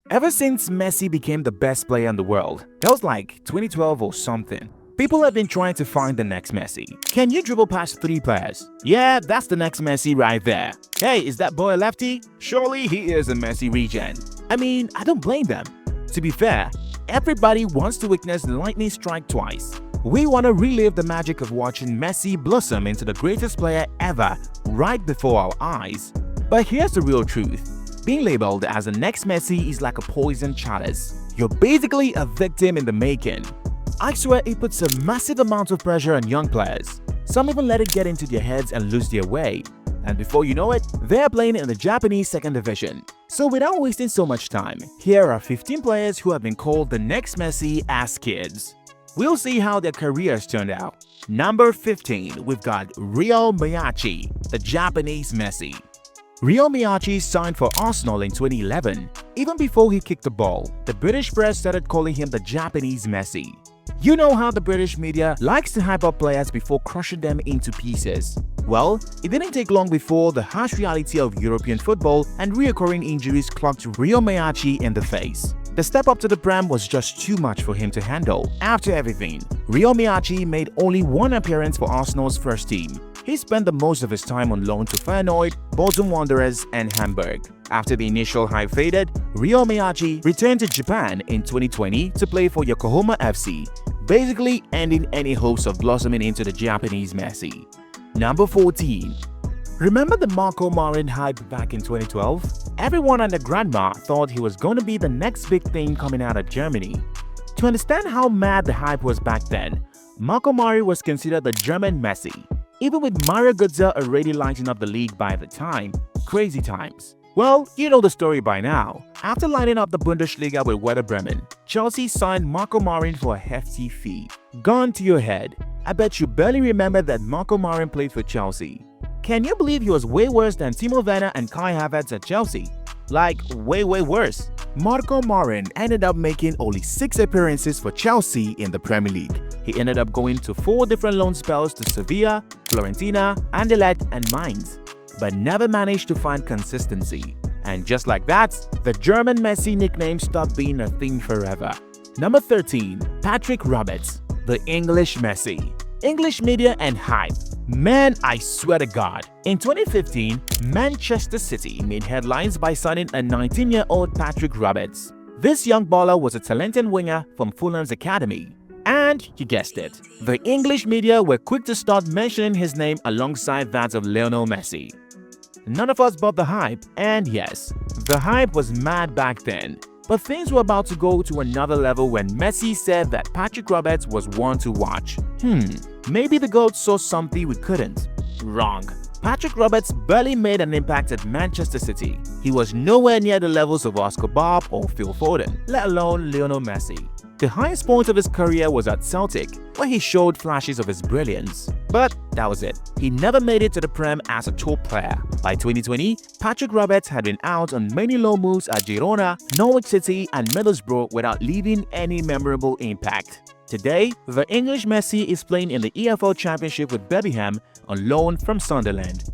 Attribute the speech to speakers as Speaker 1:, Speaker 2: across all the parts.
Speaker 1: Ever since Messi became the best player in the world, that was like 2012 or something, people have been trying to find the next Messi. Can you dribble past 3 players? Yeah, that's the next Messi right there. Hey, is that boy a lefty? Surely he is a Messi regen. I mean, I don't blame them. To be fair, everybody wants to witness the lightning strike twice. We want to relive the magic of watching Messi blossom into the greatest player ever right before our eyes. But here's the real truth. Being labeled as the next Messi is like a poison chalice. You're basically a victim in the making. I swear it puts a massive amount of pressure on young players. Some even let it get into their heads and lose their way. And before you know it, they're playing in the Japanese 2nd division. So without wasting so much time, here are 15 players who have been called the next Messi as kids. We'll see how their careers turned out. Number 15, we've got Ryo Miyaichi, the Japanese Messi. Ryo Miyaichi signed for Arsenal in 2011. Even before he kicked the ball, the British press started calling him the Japanese Messi. You know how the British media likes to hype up players before crushing them into pieces. Well, it didn't take long before the harsh reality of European football and recurring injuries clocked Ryo Miyaichi in the face. The step up to the Prem was just too much for him to handle. After everything, Ryo Miyaichi made only 1 appearance for Arsenal's first team. He spent the most of his time on loan to Feyenoord, Bolton Wanderers and Hamburg. After the initial hype faded, Ryo Miyaichi returned to Japan in 2020 to play for Yokohama FC, basically ending any hopes of blossoming into the Japanese Messi. Number 14. Remember the Marko Marin hype back in 2012? Everyone and their grandma thought he was going to be the next big thing coming out of Germany. To understand how mad the hype was back then, Marko Marin was considered the German Messi. Even with Mario Götze already lighting up the league by the time, crazy times. Well, you know the story by now. After lighting up the Bundesliga with Werder Bremen, Chelsea signed Marko Marin for a hefty fee. Gone to your head. I bet you barely remember that Marko Marin played for Chelsea. Can you believe he was way worse than Timo Werner and Kai Havertz at Chelsea? Like, way worse. Marko Marin ended up making only 6 appearances for Chelsea in the Premier League. He ended up going to 4 different loan spells to Sevilla, Fiorentina, Anderlecht and Mainz, but never managed to find consistency. And just like that, the German Messi nickname stopped being a thing forever. Number 13. Patrick Roberts, the English Messi. English media and hype. Man, I swear to God. In 2015, Manchester City made headlines by signing a 19-year-old Patrick Roberts. This young baller was a talented winger from Fulham's academy. And you guessed it, the English media were quick to start mentioning his name alongside that of Lionel Messi. None of us bought the hype, and yes, the hype was mad back then. But things were about to go to another level when Messi said that Patrick Roberts was one to watch. Maybe the GOAT saw something we couldn't. Wrong. Patrick Roberts barely made an impact at Manchester City. He was nowhere near the levels of Oscar Bob or Phil Foden, let alone Lionel Messi. The highest point of his career was at Celtic, where he showed flashes of his brilliance. But that was it. He never made it to the Prem as a top player. By 2020, Patrick Roberts had been out on many loan moves at Girona, Norwich City and Middlesbrough without leaving any memorable impact. Today, the English Messi is playing in the EFL Championship with Birmingham on loan from Sunderland.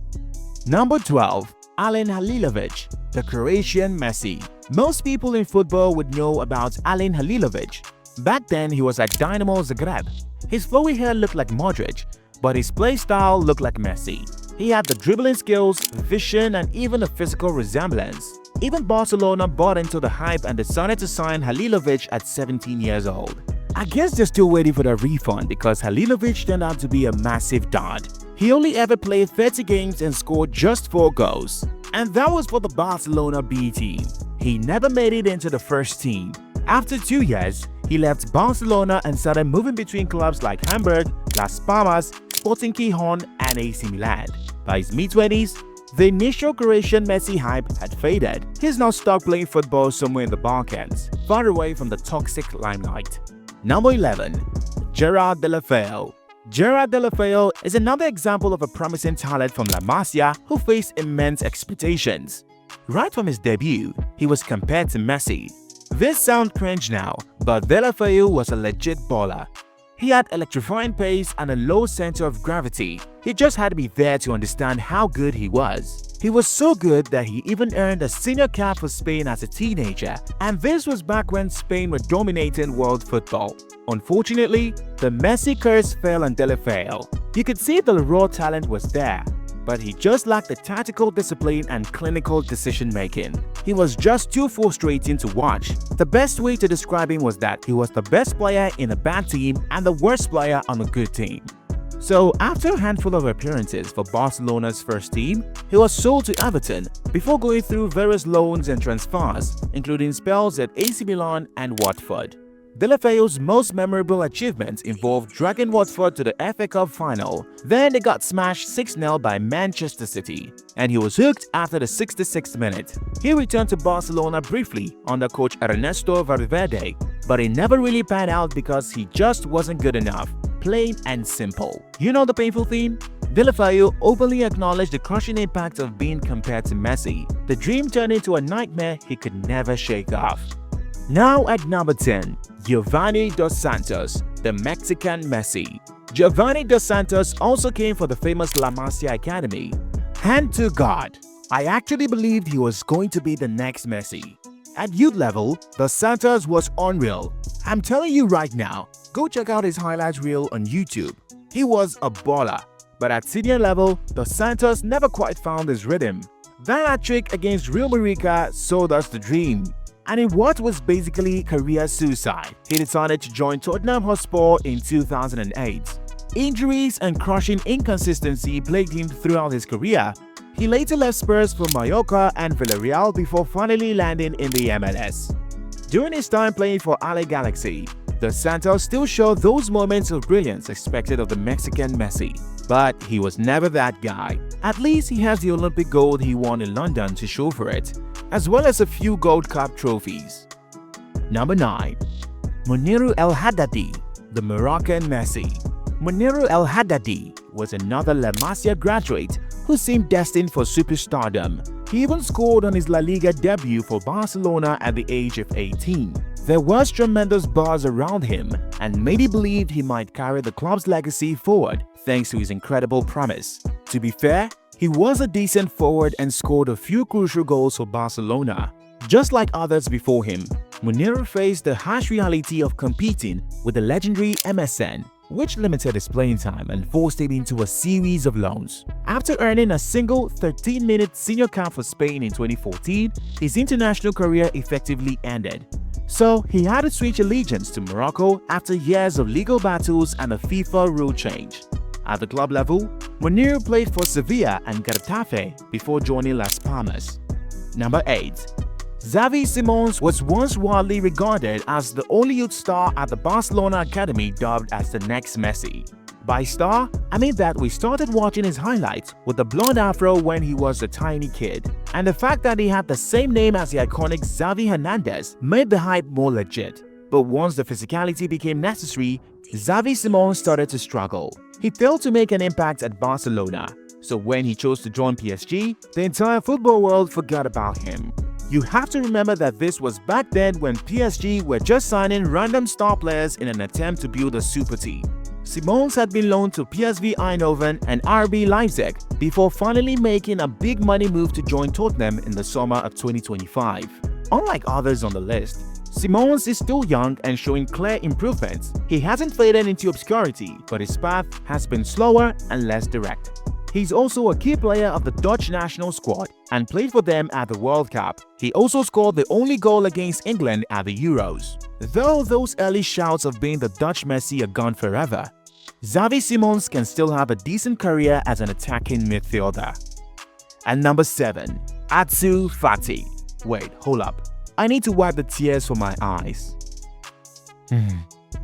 Speaker 1: Number 12. Alen Halilovic, the Croatian Messi. Most people in football would know about Alen Halilovic. Back then, he was at Dynamo Zagreb. His flowy hair looked like Modric, but his play style looked like Messi. He had the dribbling skills, vision, and even a physical resemblance. Even Barcelona bought into the hype and decided to sign Halilovic at 17 years old. I guess they're still waiting for the refund because Halilovic turned out to be a massive dud. He only ever played 30 games and scored just 4 goals. And that was for the Barcelona B team. He never made it into the first team. After 2 years, he left Barcelona and started moving between clubs like Hamburg, Las Palmas, Sporting Gijón and AC Milan. By his mid-20s, the initial Croatian Messi hype had faded. He's now stuck playing football somewhere in the Balkans, far away from the toxic limelight. Number 11. Gerard Deulofeu. Gerard Deulofeu is another example of a promising talent from La Masia who faced immense expectations. Right from his debut, he was compared to Messi. This sounds cringe now, but Deulofeu was a legit baller. He had electrifying pace and a low center of gravity. He just had to be there to understand how good he was. He was so good that he even earned a senior cap for Spain as a teenager, and this was back when Spain were dominating world football. Unfortunately, the Messi curse fell on Deulofeu. You could see the raw talent was there, but he just lacked the tactical discipline and clinical decision-making. He was just too frustrating to watch. The best way to describe him was that he was the best player in a bad team and the worst player on a good team. So, after a handful of appearances for Barcelona's first team, he was sold to Everton before going through various loans and transfers, including spells at AC Milan and Watford. Deulofeu's most memorable achievements involved dragging Watford to the FA Cup final. Then they got smashed 6-0 by Manchester City, and he was hooked after the 66th minute. He returned to Barcelona briefly under coach Ernesto Valverde, but it never really panned out because he just wasn't good enough. Plain and simple. You know the painful thing? Deulofeu openly acknowledged the crushing impact of being compared to Messi. The dream turned into a nightmare he could never shake off. Now at number 10, Giovani Dos Santos, the Mexican Messi. Giovani Dos Santos also came for the famous La Masia Academy. Hand to God, I actually believed he was going to be the next Messi. At youth level, Dos Santos was unreal. I'm telling you right now, go check out his highlights reel on YouTube. He was a baller. But at senior level, Dos Santos never quite found his rhythm. That hat-trick against Ryo Miyaichi sold us the dream. And in what was basically career suicide, he decided to join Tottenham Hotspur in 2008. Injuries and crushing inconsistency plagued him throughout his career. He later left Spurs for Mallorca and Villarreal before finally landing in the MLS. During his time playing for LA Galaxy, Dos Santos still showed those moments of brilliance expected of the Mexican Messi. But he was never that guy. At least he has the Olympic gold he won in London to show for it, as well as a few Gold Cup trophies. Number 9. Munir el Haddadi, the Moroccan Messi. Munir el Haddadi was another La Masia graduate who seemed destined for superstardom. He even scored on his La Liga debut for Barcelona at the age of 18. There was tremendous buzz around him and many believed he might carry the club's legacy forward thanks to his incredible promise. To be fair, he was a decent forward and scored a few crucial goals for Barcelona. Just like others before him, Munir faced the harsh reality of competing with the legendary MSN, which limited his playing time and forced him into a series of loans. After earning a single 13-minute senior cap for Spain in 2014, his international career effectively ended. So he had to switch allegiance to Morocco after years of legal battles and a FIFA rule change. At the club level, Munir played for Sevilla and Getafe before joining Las Palmas. Number 8. Xavi Simons was once widely regarded as the only youth star at the Barcelona Academy dubbed as the next Messi. By star, I mean that we started watching his highlights with the blonde afro when he was a tiny kid. And the fact that he had the same name as the iconic Xavi Hernandez made the hype more legit. But once the physicality became necessary, Xavi Simons started to struggle. He failed to make an impact at Barcelona. So when he chose to join PSG, the entire football world forgot about him. You have to remember that this was back then when PSG were just signing random star players in an attempt to build a super team. Simons had been loaned to PSV Eindhoven and RB Leipzig before finally making a big money move to join Tottenham in the summer of 2025. Unlike others on the list, Simons is still young and showing clear improvements. He hasn't faded into obscurity, but his path has been slower and less direct. He's also a key player of the Dutch national squad and played for them at the World Cup. He also scored the only goal against England at the Euros. Though those early shouts of being the Dutch Messi are gone forever, Xavi Simons can still have a decent career as an attacking midfielder. And number 7. Ansu Fati. Wait, hold up. I need to wipe the tears from my eyes.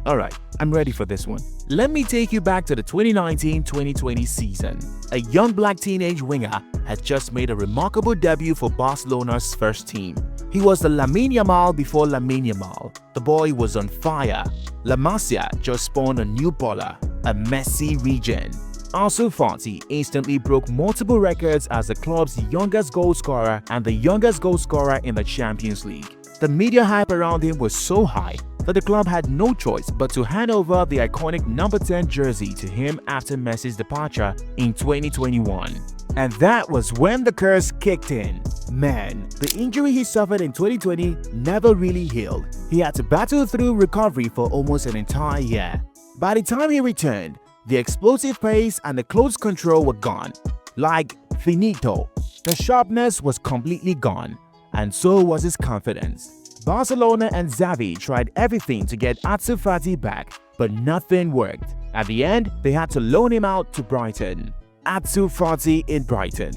Speaker 1: Alright, I'm ready for this one. Let me take you back to the 2019-2020 season. A young black teenage winger had just made a remarkable debut for Barcelona's first team. He was the Lamine Yamal before Lamine Yamal. The boy was on fire. La Masia just spawned a new baller, a Messi regen. Ansu Fati instantly broke multiple records as the club's youngest goal scorer and the youngest goal scorer in the Champions League. The media hype around him was so high that the club had no choice but to hand over the iconic number 10 jersey to him after Messi's departure in 2021. And that was when the curse kicked in. Man, the injury he suffered in 2020 never really healed. He had to battle through recovery for almost an entire year. By the time he returned, the explosive pace and the close control were gone. Like finito. The sharpness was completely gone, and so was his confidence. Barcelona and Xavi tried everything to get Ansu Fati back, but nothing worked. At the end, they had to loan him out to Brighton. Ansu Fati in Brighton.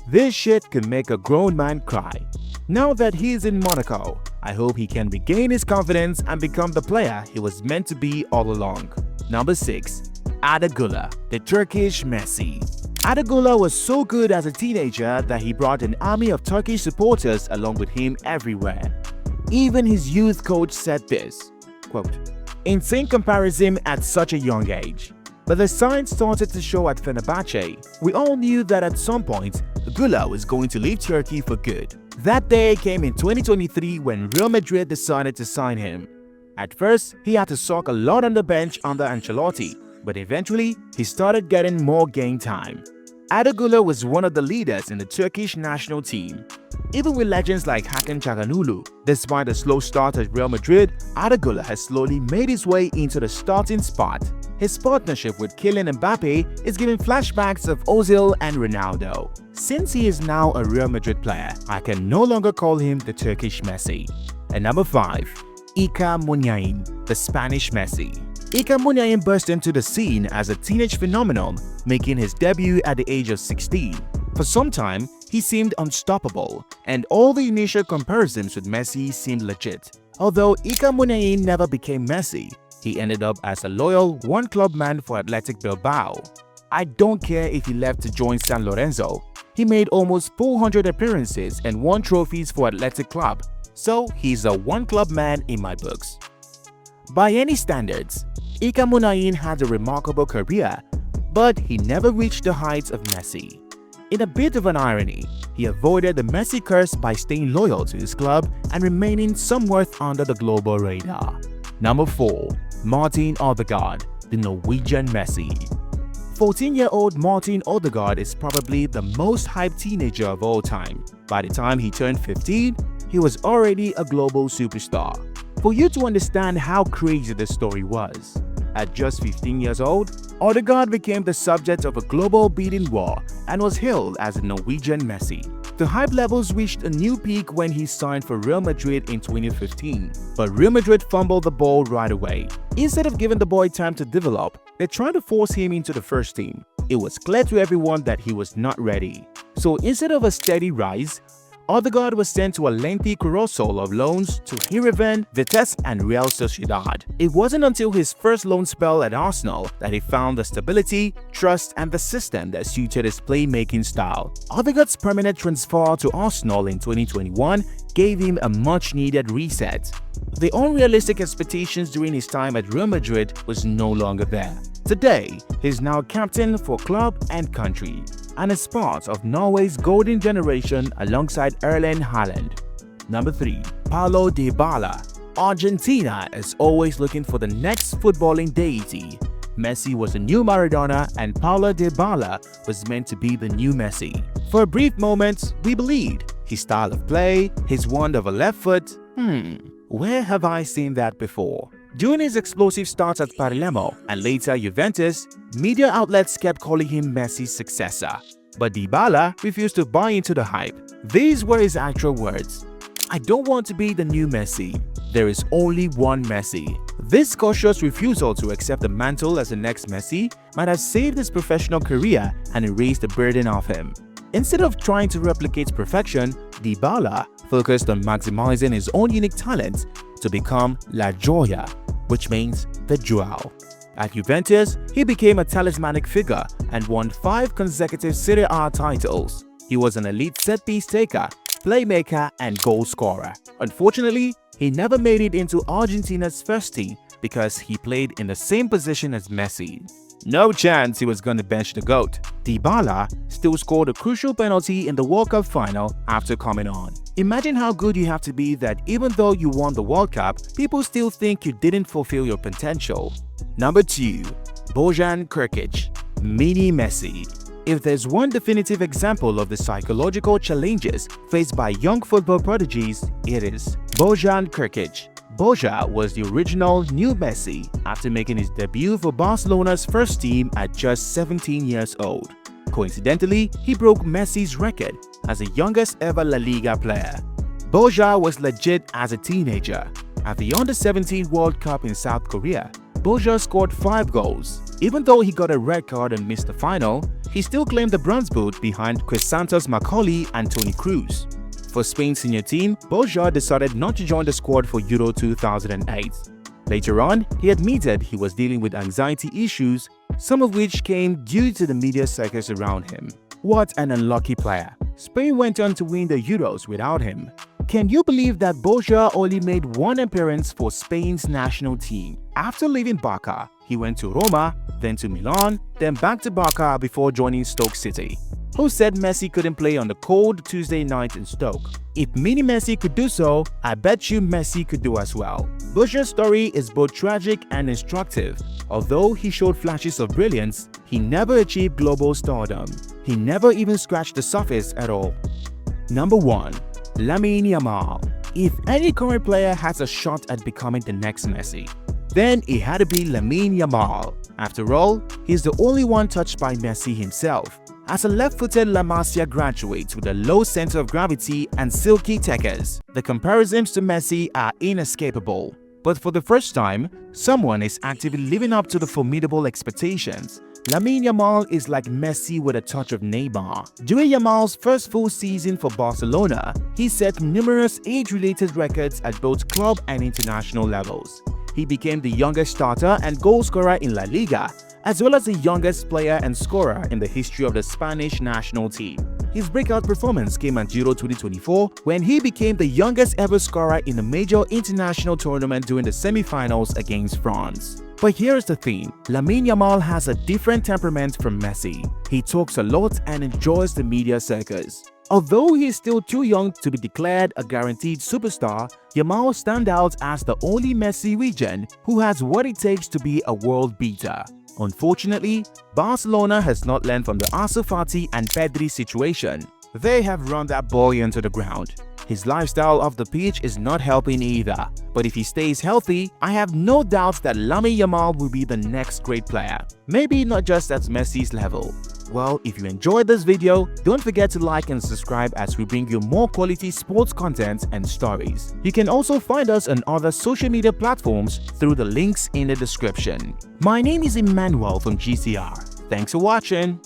Speaker 1: This shit can make a grown man cry. Now that he's in Monaco, I hope he can regain his confidence and become the player he was meant to be all along. Number 6. Arda Guler, the Turkish Messi. Arda Guler was so good as a teenager that he brought an army of Turkish supporters along with him everywhere. Even his youth coach said this, quote, "Insane comparison at such a young age." But the signs started to show at Fenerbahce. We all knew that at some point, Guler was going to leave Turkey for good. That day came in 2023 when Real Madrid decided to sign him. At first, he had to sulk a lot on the bench under Ancelotti, but eventually, he started getting more game time. Arda Guler was one of the leaders in the Turkish national team. Even with legends like Hakan Çalhanoğlu, despite a slow start at Real Madrid, Arda Guler has slowly made his way into the starting spot. His partnership with Kylian Mbappe is giving flashbacks of Ozil and Ronaldo. Since he is now a Real Madrid player, I can no longer call him the Turkish Messi. And number 5. Iker Munian, the Spanish Messi. Iker Munian burst into the scene as a teenage phenomenon, making his debut at the age of 16. For some time, he seemed unstoppable, and all the initial comparisons with Messi seemed legit. Although Iker Munian never became Messi, he ended up as a loyal one-club man for Athletic Bilbao. I don't care if he left to join San Lorenzo. He made almost 400 appearances and won trophies for Athletic Club, so he's a one-club man in my books. By any standards, Iker Munian had a remarkable career, but he never reached the heights of Messi. In a bit of an irony, he avoided the Messi curse by staying loyal to his club and remaining somewhat under the global radar. Number 4. Martin Odegaard, the Norwegian Messi. 14-year-old Martin Odegaard is probably the most hyped teenager of all time. By the time he turned 15, he was already a global superstar. For you to understand how crazy the story was, at just 15 years old, Odegaard became the subject of a global bidding war and was hailed as a Norwegian Messi. The hype levels reached a new peak when he signed for Real Madrid in 2015, but Real Madrid fumbled the ball right away. Instead of giving the boy time to develop, they tried to force him into the first team. It was clear to everyone that he was not ready. So instead of a steady rise, Odegaard was sent to a lengthy carousel of loans to Heerenveen, Vitesse and Real Sociedad. It wasn't until his first loan spell at Arsenal that he found the stability, trust and the system that suited his playmaking style. Odegaard's permanent transfer to Arsenal in 2021 gave him a much-needed reset. The unrealistic expectations during his time at Real Madrid was no longer there. Today, he's now captain for club and country, and is part of Norway's golden generation alongside Erling Haaland. Number 3. Paulo Dybala. Argentina is always looking for the next footballing deity. Messi was the new Maradona and Paulo Dybala was meant to be the new Messi. For a brief moment, we believed. His style of play, his wand of a left foot, where have I seen that before? During his explosive starts at Palermo and later Juventus, media outlets kept calling him Messi's successor. But Dybala refused to buy into the hype. These were his actual words. "I don't want to be the new Messi. There is only one Messi." This cautious refusal to accept the mantle as the next Messi might have saved his professional career and erased the burden off him. Instead of trying to replicate perfection, Dybala focused on maximizing his own unique talent to become La Joya, which means the jewel. At Juventus, he became a talismanic figure and won 5 consecutive Serie A titles. He was an elite set-piece taker, playmaker and goal scorer. Unfortunately, he never made it into Argentina's first team because he played in the same position as Messi. No chance he was gonna bench the GOAT. Dybala still scored a crucial penalty in the World Cup final after coming on. Imagine how good you have to be that even though you won the World Cup, people still think you didn't fulfill your potential. Number 2. Bojan Krkic, Mini Messi. If there's one definitive example of the psychological challenges faced by young football prodigies, it is Bojan Krkic. Bojan was the original new Messi after making his debut for Barcelona's first team at just 17 years old. Coincidentally, he broke Messi's record as the youngest ever La Liga player. Bojan was legit as a teenager. At the Under-17 World Cup in South Korea, Bojan scored 5 goals. Even though he got a red card and missed the final, he still claimed the bronze boot behind Santos Macaulay and Toni Kroos. For Spain's senior team, Bojan decided not to join the squad for Euro 2008. Later on, he admitted he was dealing with anxiety issues, some of which came due to the media circus around him. What an unlucky player. Spain went on to win the Euros without him. Can you believe that Bojan only made one appearance for Spain's national team? After leaving Barca, he went to Roma, then to Milan, then back to Barca before joining Stoke City. Who said Messi couldn't play on the cold Tuesday night in Stoke? If Mini Messi could do so, I bet you Messi could do as well. Bojan's story is both tragic and instructive. Although he showed flashes of brilliance, he never achieved global stardom. He never even scratched the surface at all. Number 1. Lamine Yamal. If any current player has a shot at becoming the next Messi, then it had to be Lamine Yamal. After all, he's the only one touched by Messi himself. As a left-footed La Masia graduate with a low center of gravity and silky techers, the comparisons to Messi are inescapable. But for the first time, someone is actively living up to the formidable expectations. Lamine Yamal is like Messi with a touch of Neymar. During Yamal's first full season for Barcelona, he set numerous age-related records at both club and international levels. He became the youngest starter and goal scorer in La Liga, as well as the youngest player and scorer in the history of the Spanish national team. His breakout performance came at Euro 2024 when he became the youngest ever scorer in a major international tournament during the semi-finals against France. But here's the thing, Lamine Yamal has a different temperament from Messi. He talks a lot and enjoys the media circus. Although he is still too young to be declared a guaranteed superstar, Yamal stands out as the only Messi regen who has what it takes to be a world beater. Unfortunately, Barcelona has not learned from the Ansu Fati and Pedri situation. They have run that boy into the ground. His lifestyle off the pitch is not helping either. But if he stays healthy, I have no doubt that Lamine Yamal will be the next great player. Maybe not just at Messi's level. Well, if you enjoyed this video, don't forget to like and subscribe as we bring you more quality sports content and stories. You can also find us on other social media platforms through the links in the description. My name is Emmanuel from GCR. Thanks for watching.